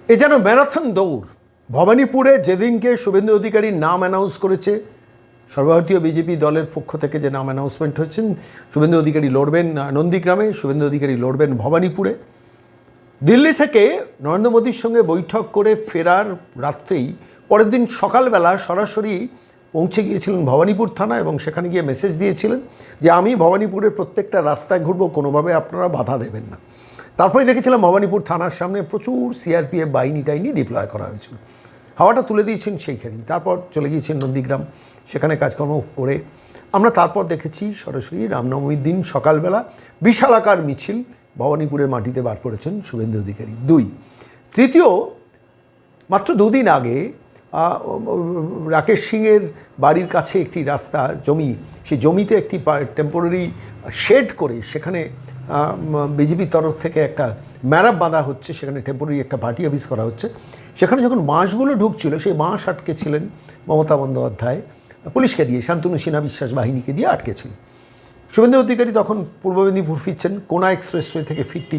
এ যেন ম্যারাথন দৌড়। ভবানীপুরে যেদিনকে শুভেন্দু অধিকারীর নাম অ্যানাউন্স করেছে সর্বভারতীয় বিজেপি দলের পক্ষ থেকে, যে নাম অ্যানাউন্সমেন্ট হচ্ছেন, শুভেন্দু অধিকারী লড়বেন নন্দীগ্রামে, শুভেন্দু অধিকারী লড়বেন ভবানীপুরে। দিল্লি থেকে নরেন্দ্র মোদীর সঙ্গে বৈঠক করে ফেরার রাত্রেই পরের দিন সকালবেলা সরাসরি পৌঁছে গিয়েছিলেন ভবানীপুর থানা এবং সেখানে গিয়ে মেসেজ দিয়েছিলেন যে আমি ভবানীপুরের প্রত্যেকটা রাস্তায় ঘুরবো, কোনোভাবে আপনারা বাধা দেবেন না। তারপরে দেখেছিলাম ভবানীপুর থানার সামনে প্রচুর সিআরপিএফ বাহিনী টাইনি ডিপ্লয় করা হয়েছিল। হাওয়াটা তুলে দিয়েছেন সেইখানেই। তারপর চলে গিয়েছেন নন্দীগ্রাম, সেখানে কাজকর্ম করে আমরা তারপর দেখেছি সরাসরি রামনবমীর দিন সকালবেলা বিশালাকার মিছিল ভবানীপুরের মাটিতে বার করেছেন শুভেন্দু অধিকারী। তৃতীয়, মাত্র দুদিন আগে রাকেশ সিংয়ের বাড়ির কাছে একটি রাস্তা জমি, সেই জমিতে একটি টেম্পোরারি শেড করে সেখানে বিজেপির তরফ থেকে একটা ম্যারাপ বাঁধা হচ্ছে, সেখানে টেম্পোরারি একটা পার্টি অফিস করা হচ্ছে। সেখানে যখন বাঁশগুলো ঢুকছিল সেই বাঁশ আটকেছিলেন মমতা বন্দ্যোপাধ্যায় পুলিশকে দিয়ে, শান্তনু সিনহা বিশ্বাস বাহিনীকে দিয়ে আটকেছিলেন। শুভেন্দু অধিকারী তখন পূর্ব মেদিনীপুর ফিরছেন, কোনা এক্সপ্রেসওয়ে থেকে ফিরতি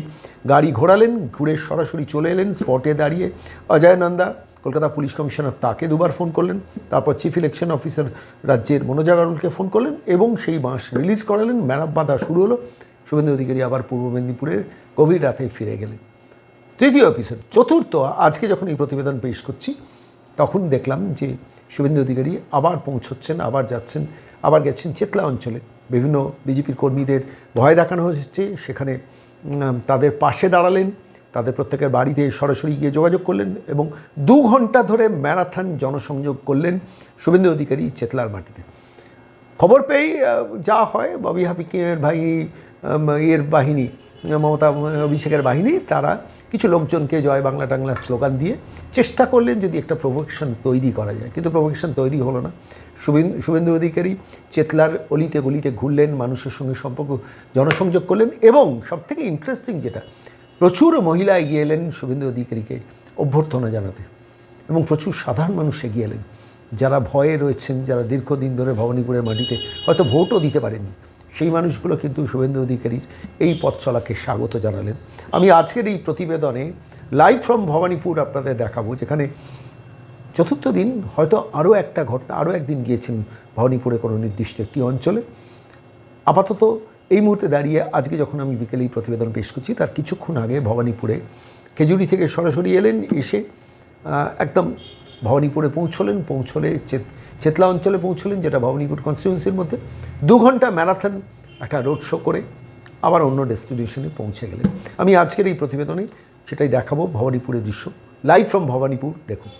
গাড়ি ঘোরালেন, ঘুরে সরাসরি চলে এলেন স্পটে দাঁড়িয়ে। অজয় নন্দা কলকাতা পুলিশ কমিশনার তাকে দুবার ফোন করলেন, তারপর চিফ ইলেকশন অফিসার রাজ্যের মনোজ আগরওয়ালকে ফোন করলেন এবং সেই বাঁশ রিলিজ করালেন। ম্যারাপ বাঁধা শুরু হলো। শুভেন্দু অধিকারী আবার পূর্ব মেদিনীপুরের গভীর রাতে ফিরে গেলেন। তৃতীয় এপিসোড। চতুর্থ, আজকে যখন এই প্রতিবেদন পেশ করছি তখন দেখলাম যে শুভেন্দু অধিকারী আবার পৌঁছচ্ছেন, আবার যাচ্ছেন, আবার গেছেন চেতলা অঞ্চলে। বিভিন্ন বিজেপির কর্মীদের ভয় দেখানো হচ্ছে, সেখানে তাদের পাশে দাঁড়ালেন, তাদের প্রত্যেকের বাড়িতে সরাসরি গিয়ে যোগাযোগ করলেন এবং 2 ঘন্টা ধরে ম্যারাথন জনসংযোগ করলেন শুভেন্দু অধিকারী চেতলার মাটিতে। খবর পেয়েই যা হয়, ববি হাকিমের বাহিনী, মমতা অভিষেকের বাহিনী, তারা কিছু লোকজনকে জয় বাংলা টাংলা স্লোগান দিয়ে চেষ্টা করলেন যদি একটা প্রভোকেশন তৈরি করা যায়, কিন্তু প্রভোকেশন তৈরি হলো না। শুভেন্দু অধিকারী চেতলার অলিতে গলিতে ঘুরলেন, মানুষের সঙ্গে জনসংযোগ করলেন এবং সবথেকে ইন্টারেস্টিং যেটা, প্রচুর মহিলা এগিয়ে এলেন শুভেন্দু অধিকারীকে অভ্যর্থনা জানাতে এবং প্রচুর সাধারণ মানুষ এগিয়ে এলেন যারা ভয়ে রয়েছেন, যারা দীর্ঘদিন ধরে ভবানীপুরের মাটিতে হয়তো ভোটও দিতে পারেননি, সেই মানুষগুলো কিন্তু শুভেন্দু অধিকারীর এই পথ চলাকে স্বাগত জানালেন। আমি আজকের এই প্রতিবেদনে লাইভ ফ্রম ভবানীপুর আপনাদের দেখাবো, যেখানে চতুর্থ দিন হয়তো আরও একটা ঘটনা, আরও একদিন গিয়েছেন ভবানীপুরে কোনো নির্দিষ্ট একটি অঞ্চলে। আপাতত এই মুহূর্তে দাঁড়িয়ে আজকে যখন আমি বিকেলে এই প্রতিবেদন পেশ করছি তার কিছুক্ষণ আগে ভবানীপুরে খেজুরি থেকে সরাসরি এলেন, এসে একদম ভবানীপুরে পৌঁছলে চেতলা অঞ্চলে পৌঁছলেন, যেটা ভবানীপুর কনস্টিটিউয়েন্সির মধ্যে। 2 ঘন্টা ম্যারাথন একটা রোড শো করে আবার অন্য ডেস্টিনেশনে পৌঁছে গেলেন। আমি আজকের এই প্রতিবেদনে সেটাই দেখাবো, ভবানীপুরের দৃশ্য। লাইভ ফ্রম ভবানীপুর দেখুন।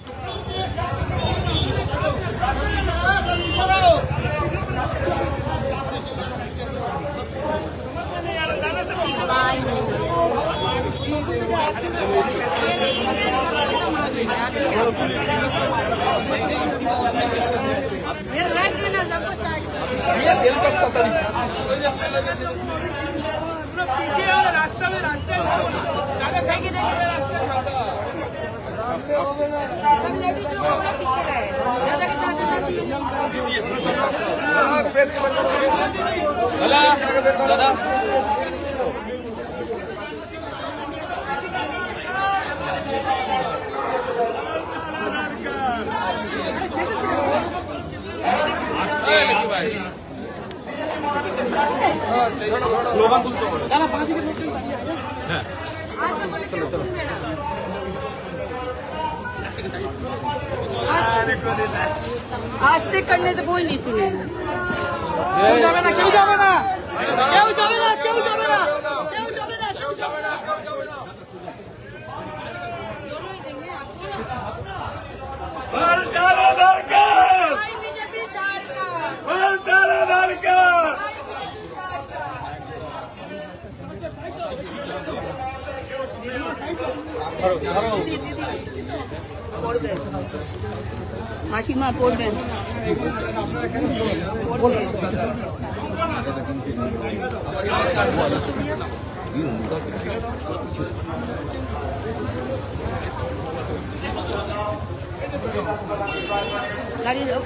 দাদা आस्ते करने से कोई नहीं सुने। दोनों ही देंगे आपको ना। बीजेपी सरकार মাসিমা পড়বেন।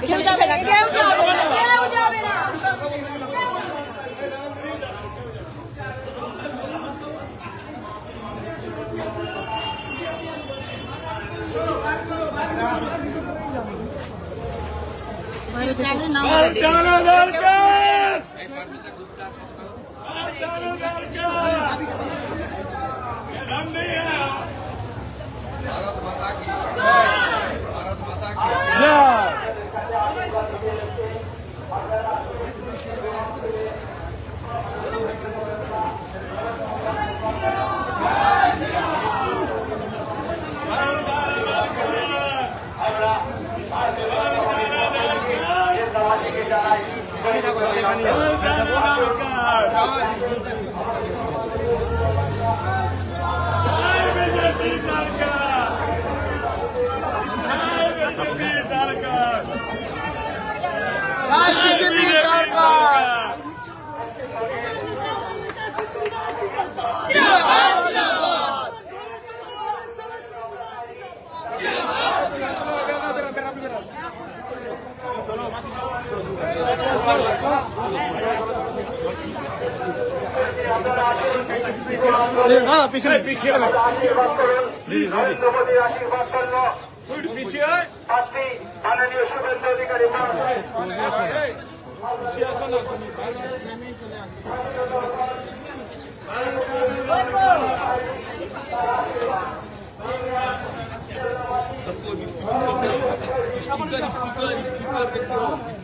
কেউ যাবে না, কেউ যাবে না, কেউ যাবে না। चैनल नाम बता दीजिए। भारत माता की जय। भारत माता की जय।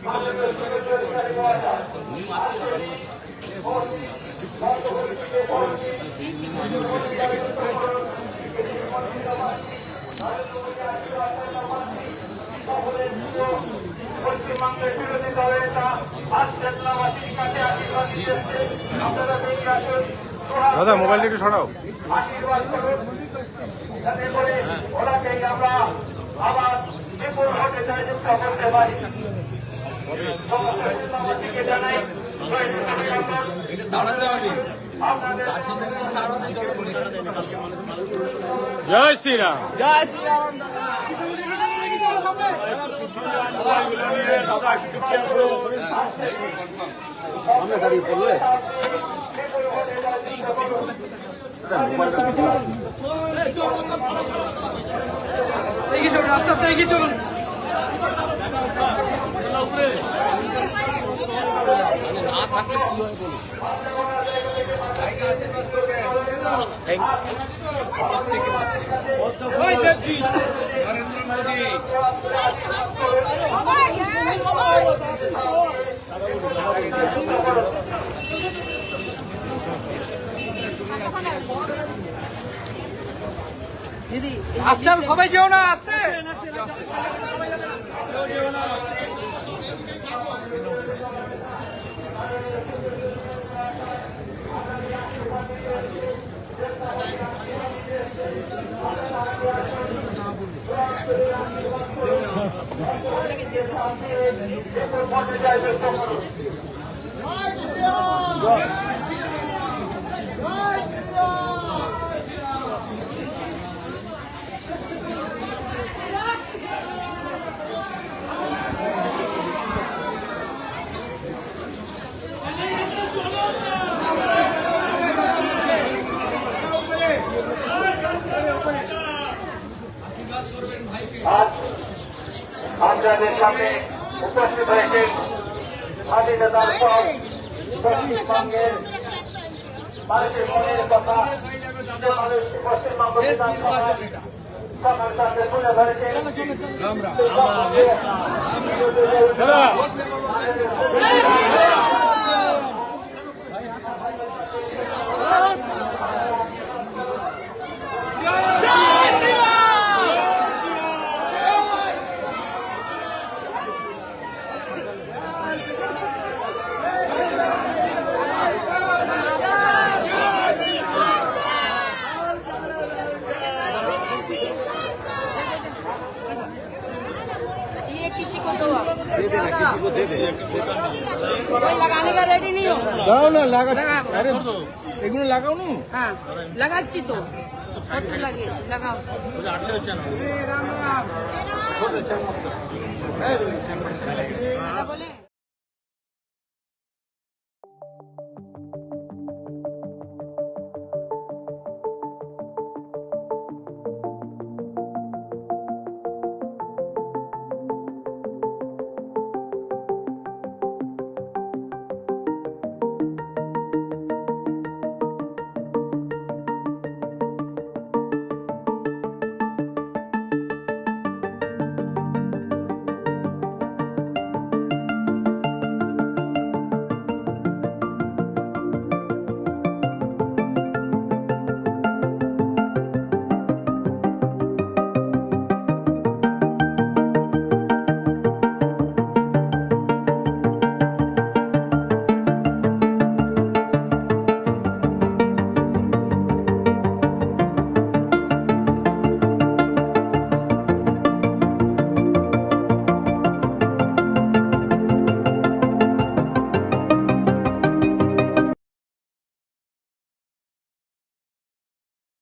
মাননীয় শুভেন্দু অধিকারী পশ্চিমবঙ্গের বিরোধী দলের নেতা আজ জেলাবাসীর কাছে আশীর্বাদ দিয়েছে। আপনারা বেরিয়ে আসুন, দাদা মোবাইলটা একটু সরাও। আশীর্বাদ করুন, যাতে করে ওনাকেই আমরা আবার বিপুল ভোটে জয়যুক্ত করতে পারি। সমস্ত জেলাবাসীকে জানাই দাঁড়াতে হবে। আপনাদের জয় শ্রীরাম। রাস্তাতে এগিয়ে চলুন। না থাকলে কি হয় বলুন। নরেন্দ্র মোদী আস্তে সবাই যেও না, আস্তে আজ আপনাদের সামনে উপস্থিত হয়েছে স্বাধীনতার পর পশ্চিমবঙ্গের মানুষের মনের কথা, যে মানুষ পশ্চিমবঙ্গ বিধানসভায় সকল সাথে তুলে ধরেছেন। ये किसी को दो आप। कोई लगाने का रेडी नहीं होगा। দাও না লাগা। लगाओ। আরে এগুলো লাগাও নি। हाँ लगाচ্ছি তো কত লাগে লাগাও। আটলে হচ্ছে না। দাদা বলে